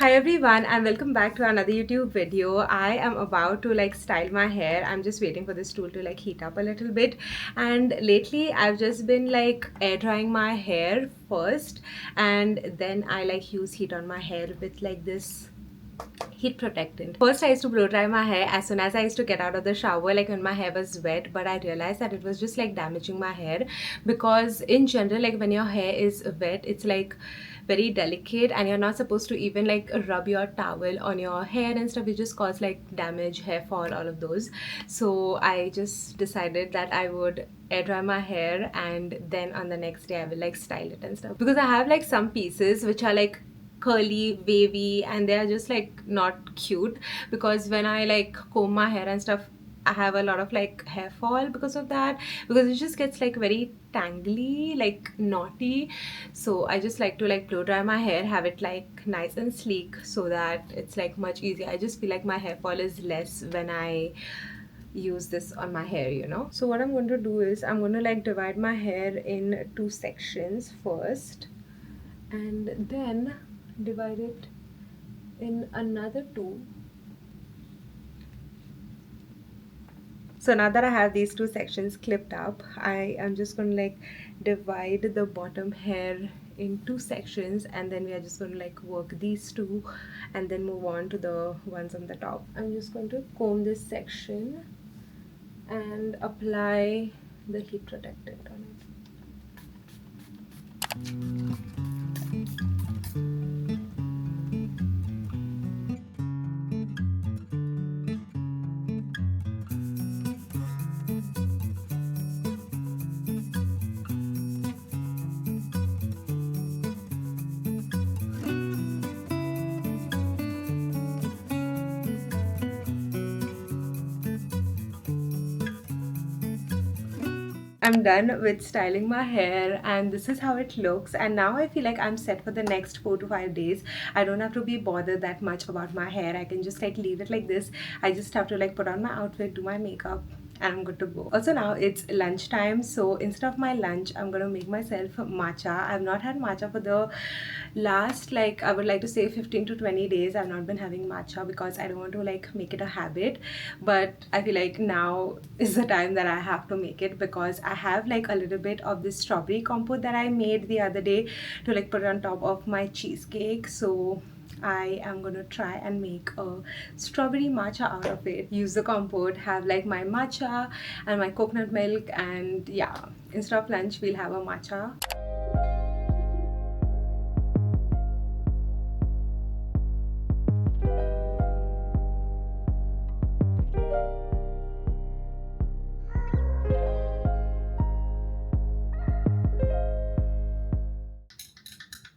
Hi everyone and welcome back to another YouTube video. I am about to style my hair. I'm just waiting for this tool to heat up a little bit, and lately I've just been air drying my hair first, and then I use heat on my hair with this heat protectant. First I used to blow dry my hair as soon as I used to get out of the shower, when my hair was wet, but I realized that it was just damaging my hair, because in general when your hair is wet, it's very delicate and you're not supposed to even rub your towel on your hair and stuff. It just cause damage, hair fall, all of those. So I just decided that I would air dry my hair, and then on the next day I will style it and stuff, because I have some pieces which are curly, wavy, and they are just not cute, because when I comb my hair and stuff, I have a lot of hair fall because of that, because it just gets very tangly, naughty. So I just like to blow dry my hair, have it nice and sleek, so that it's much easier. I just feel my hair fall is less when I use this on my hair. So what I'm going to do is I'm going to divide my hair in two sections first, and then divide it in another two. So now that I have these two sections clipped up, I am just going to divide the bottom hair in two sections, and then we are just going to work these two and then move on to the ones on the top. I'm just going to comb this section and apply the heat protectant on it. I'm done with styling my hair, and this is how it looks. And now I feel I'm set for the next 4 to 5 days. I don't have to be bothered that much about my hair. I can just leave it like this. I just have to put on my outfit, do my makeup, and I'm good to go. Also now it's lunchtime, so instead of my lunch, I'm gonna make myself matcha. I've not had matcha for the last I would like to say 15 to 20 days. I've not been having matcha because I don't want to make it a habit, but I feel now is the time that I have to make it, because I have a little bit of this strawberry compote that I made the other day to put on top of my cheesecake. So I am gonna try and make a strawberry matcha out of it. Use the compote, have my matcha and my coconut milk, and yeah, instead of lunch we'll have a matcha.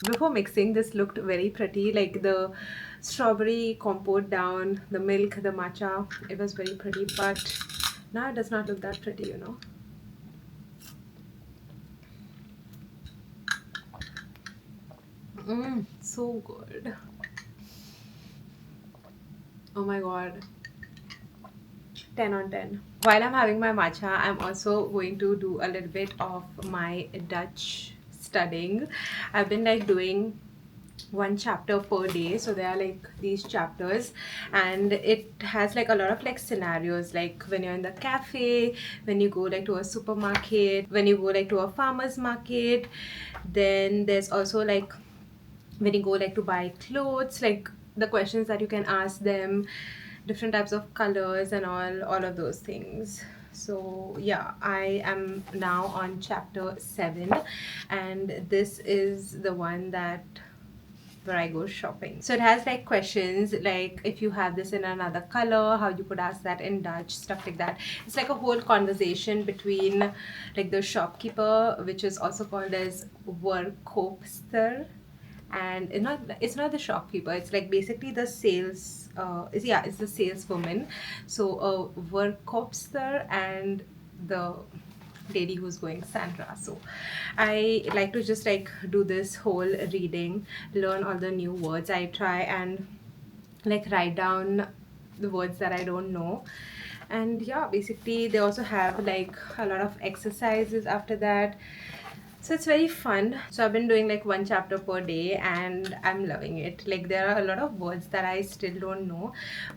Before mixing, this looked very pretty, the strawberry compote down, the milk, the matcha, it was very pretty, but now it does not look that pretty. So good. Oh my god, 10 on 10. While I'm having my matcha, I'm also going to do a little bit of my Dutch studying. I've been doing one chapter per day, so there are these chapters, and it has a lot of scenarios, when you're in the cafe, when you go to a supermarket, when you go to a farmer's market. Then there's also when you go to buy clothes, the questions that you can ask them, different types of colors and all of those things. So yeah, I am now on chapter 7, and this is the one that where I go shopping. So it has questions if you have this in another color, how you could ask that in Dutch, stuff like that. It's a whole conversation between the shopkeeper, which is also called as verkoopster, and it's not the shopkeeper, it's basically the sales it's the saleswoman. So a verkoopster and the lady who's going Sandra. So I like to just do this whole reading, learn all the new words. I try and write down the words that I don't know. And yeah, basically they also have a lot of exercises after that. So it's very fun. So I've been doing like one chapter per day and I'm loving it. Like there are a lot of words that I still don't know,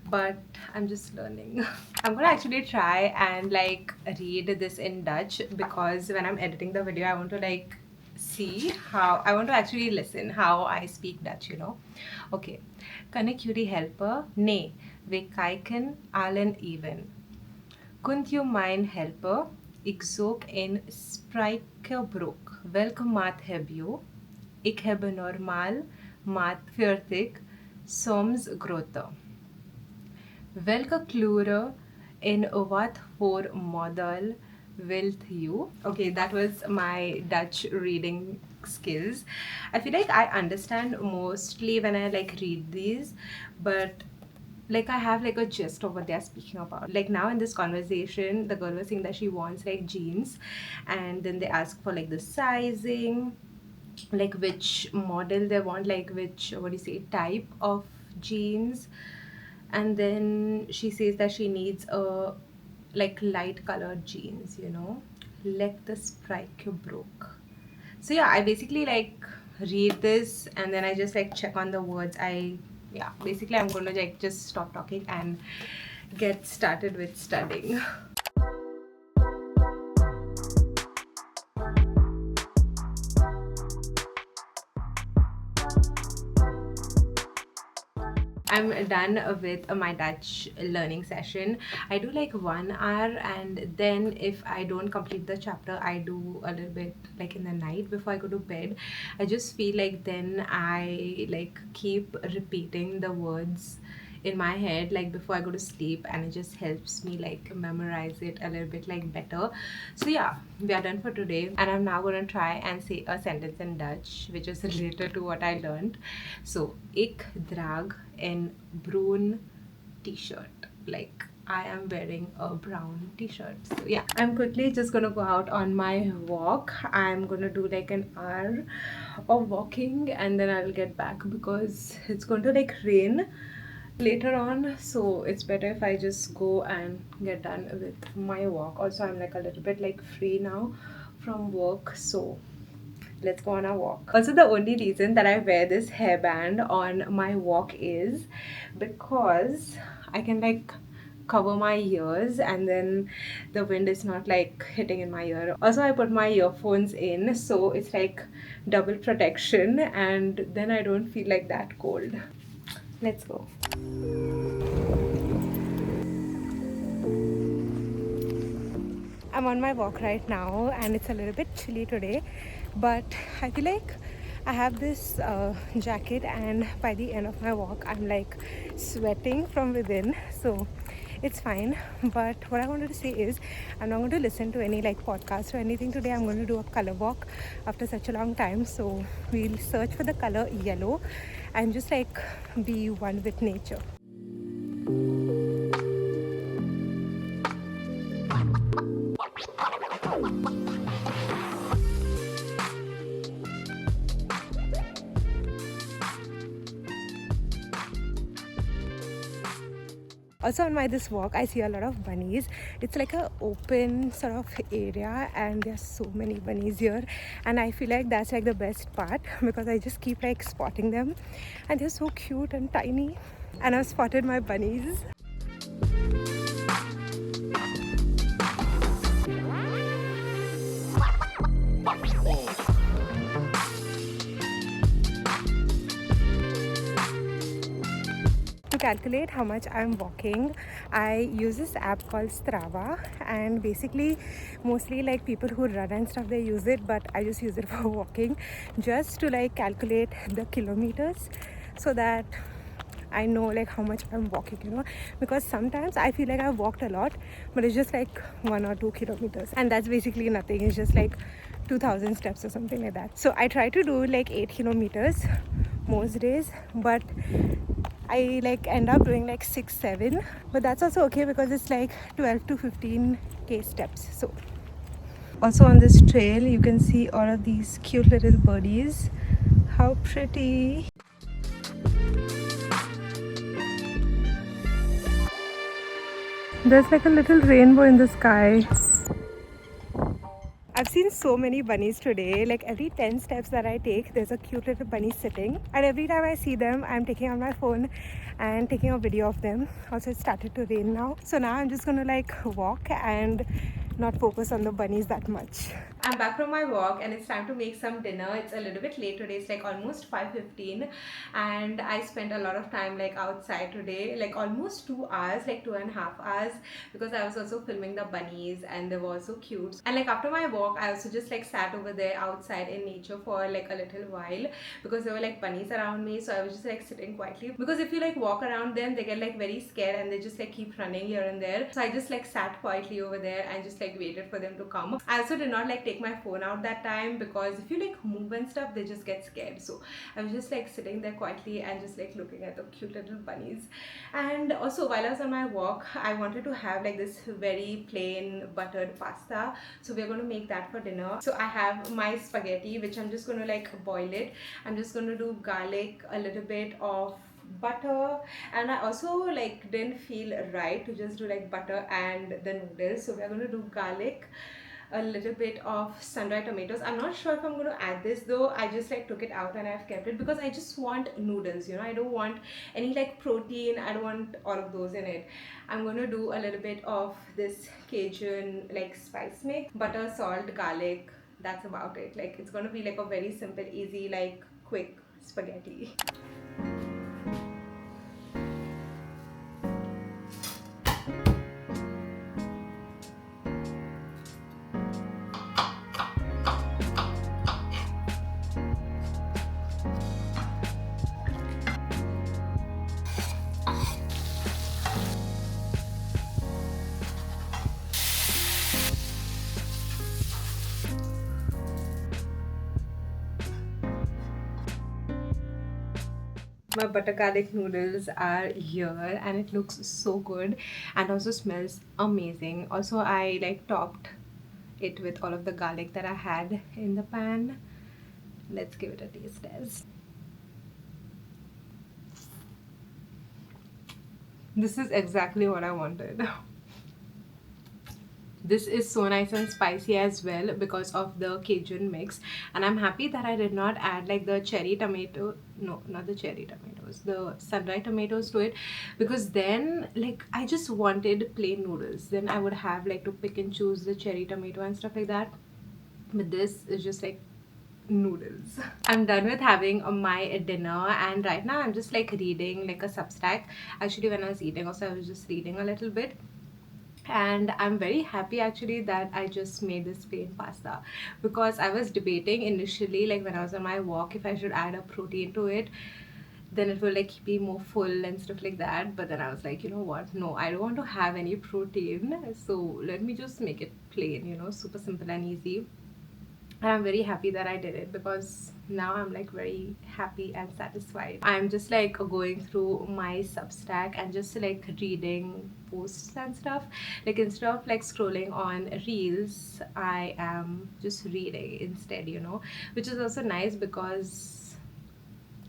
but I'm just learning. I'm gonna actually try and like read this in Dutch, because when I'm editing the video, I want to like see how I want to actually listen how I speak Dutch, you know. Okay. Kan ik jullie helpen? Nee, we kijken allen even. Kunt u mij helpen? Ik zoek een spijkerbroek. Welke maat heb je? Ik heb een normaal maat 40, soms groter. Welke kleuren en wat voor model wilt u? Okay, that was my Dutch reading skills. I feel like I understand mostly when I like read these, but like I have like a gist of what they're speaking about. Like now in this conversation, the girl was saying that she wants like jeans, and then they ask for like the sizing, like which model they want, like which, what do you say, type of jeans. And then she says that she needs a like light colored jeans, you know, like the strike broke. So yeah, I basically like read this and then I just like check on the words. Yeah, basically I'm gonna like just stop talking and get started with studying. I'm done with my Dutch learning session. I do like 1 hour, and then if I don't complete the chapter, I do a little bit like in the night before I go to bed. I just feel like then I like keep repeating the words in my head like before I go to sleep, and it just helps me like memorize it a little bit like better. So yeah, we are done for today, and I'm now going to try and say a sentence in Dutch which is related to what I learned. So ik draag een bruin t-shirt. Like I am wearing a brown t-shirt. So yeah, I'm quickly just gonna go out on my walk. I'm gonna do like an hour of walking and then I'll get back because it's going to like rain later on, so it's better if I just go and get done with my walk. Also, I'm like a little bit like free now from work, so let's go on a walk. Also, the only reason that I wear this hairband on my walk is because I can like cover my ears and then the wind is not like hitting in my ear. Also, I put my earphones in, so it's like double protection and then I don't feel like that cold. Let's go. I'm on my walk right now and it's a little bit chilly today, but I feel like I have this jacket, and by the end of my walk I'm like sweating from within, so it's fine. But what I wanted to say is I'm not going to listen to any like podcast or anything today. I'm going to do a color walk after such a long time, so we'll search for the color yellow and just like be one with nature. Also on my this walk I see a lot of bunnies. It's like a open sort of area and there's so many bunnies here, and I feel like that's like the best part because I just keep like spotting them and they're so cute and tiny, and I've spotted my bunnies. To calculate how much I'm walking, I use this app called Strava, and basically mostly like people who run and stuff, they use it, but I just use it for walking, just to like calculate the kilometers so that I know like how much I'm walking, you know, because sometimes I feel like I've walked a lot but it's just like 1 or 2 kilometers, and that's basically nothing. It's just like 2000 steps or something like that. So I try to do like 8 kilometers most days, but I like end up doing like 6-7, but that's also okay because it's like 12 to 15k steps. So also on this trail you can see all of these cute little birdies. How pretty. There's like a little rainbow in the sky. I've seen so many bunnies today. Like every 10 steps that I take, there's a cute little bunny sitting. And every time I see them, I'm taking out my phone and taking a video of them. Also, it started to rain now. So now I'm just gonna like walk and not focus on the bunnies that much. I'm back from my walk and it's time to make some dinner. It's a little bit late today. It's like almost 5:15 and I spent a lot of time like outside today, like almost 2 hours, like 2.5 hours, because I was also filming the bunnies and they were so cute. And like after my walk, I also just like sat over there outside in nature for like a little while because there were like bunnies around me. So I was just like sitting quietly, because if you like walk around them, they get like very scared and they just like keep running here and there. So I just like sat quietly over there and just like waited for them to come. I also did not like take my phone out that time, because if you like move and stuff, they just get scared. So I was just like sitting there quietly and just like looking at the cute little bunnies. And also while I was on my walk, I wanted to have like this very plain buttered pasta. So we're going to make that for dinner. So I have my spaghetti, which I'm just going to like boil it. I'm just going to do garlic, a little bit of butter, and I also like didn't feel right to just do like butter and the noodles. So we're going to do garlic, a little bit of sun-dried tomatoes. I'm not sure if I'm going to add this though. I just like took it out and I've kept it because I just want noodles, you know. I don't want any like protein. I don't want all of those in it. I'm going to do a little bit of this Cajun like spice mix, butter, salt, garlic. That's about it. Like it's going to be like a very simple, easy, like quick spaghetti. My butter garlic noodles are here and it looks so good and also smells amazing. Also, I like topped it with all of the garlic that I had in the pan. Let's give it a taste test. This is exactly what I wanted. This is so nice and spicy as well because of the Cajun mix, and I'm happy that I did not add like the cherry tomato, no, not the cherry tomatoes, the sun-dried tomatoes to it, because then like I just wanted plain noodles. Then I would have like to pick and choose the cherry tomato and stuff like that, but this is just like noodles. I'm done with having my dinner and right now I'm just like reading like a Substack. Actually, when I was eating also, I was just reading a little bit, and I'm very happy actually that I just made this plain pasta, because I was debating initially, like when I was on my walk, if I should add a protein to it, then it will like be more full and stuff like that. But then I was like, you know what, no, I don't want to have any protein, so let me just make it plain, you know, super simple and easy. And I'm very happy that I did it, because now I'm like very happy and satisfied. I'm just like going through my Substack and just like reading posts and stuff. Like instead of like scrolling on reels, I am just reading instead, you know, which is also nice because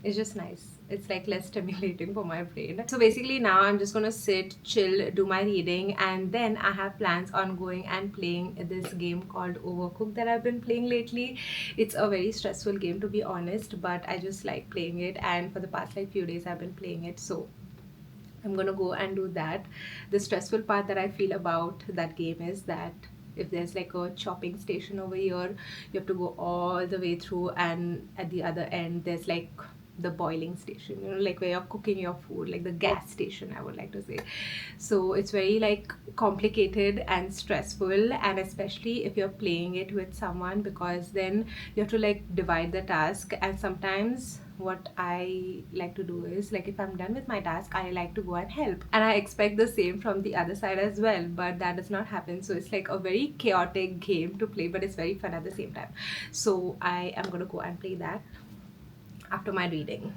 it's just nice. It's like less stimulating for my brain. So basically now I'm just gonna sit, chill, do my reading, and then I have plans on going and playing this game called Overcooked that I've been playing lately. It's a very stressful game, to be honest, but I just like playing it, and for the past like few days I've been playing it. So I'm gonna go and do that. The stressful part that I feel about that game is that if there's like a chopping station over here, you have to go all the way through, and at the other end there's like the boiling station, you know, like where you're cooking your food, like the gas station, I would like to say. So it's very like complicated and stressful, and especially if you're playing it with someone, because then you have to like divide the task. And sometimes what I like to do is, like, if I'm done with my task, I like to go and help, and I expect the same from the other side as well, but that does not happen. So it's like a very chaotic game to play, but it's very fun at the same time. So I am going to go and play that after my reading.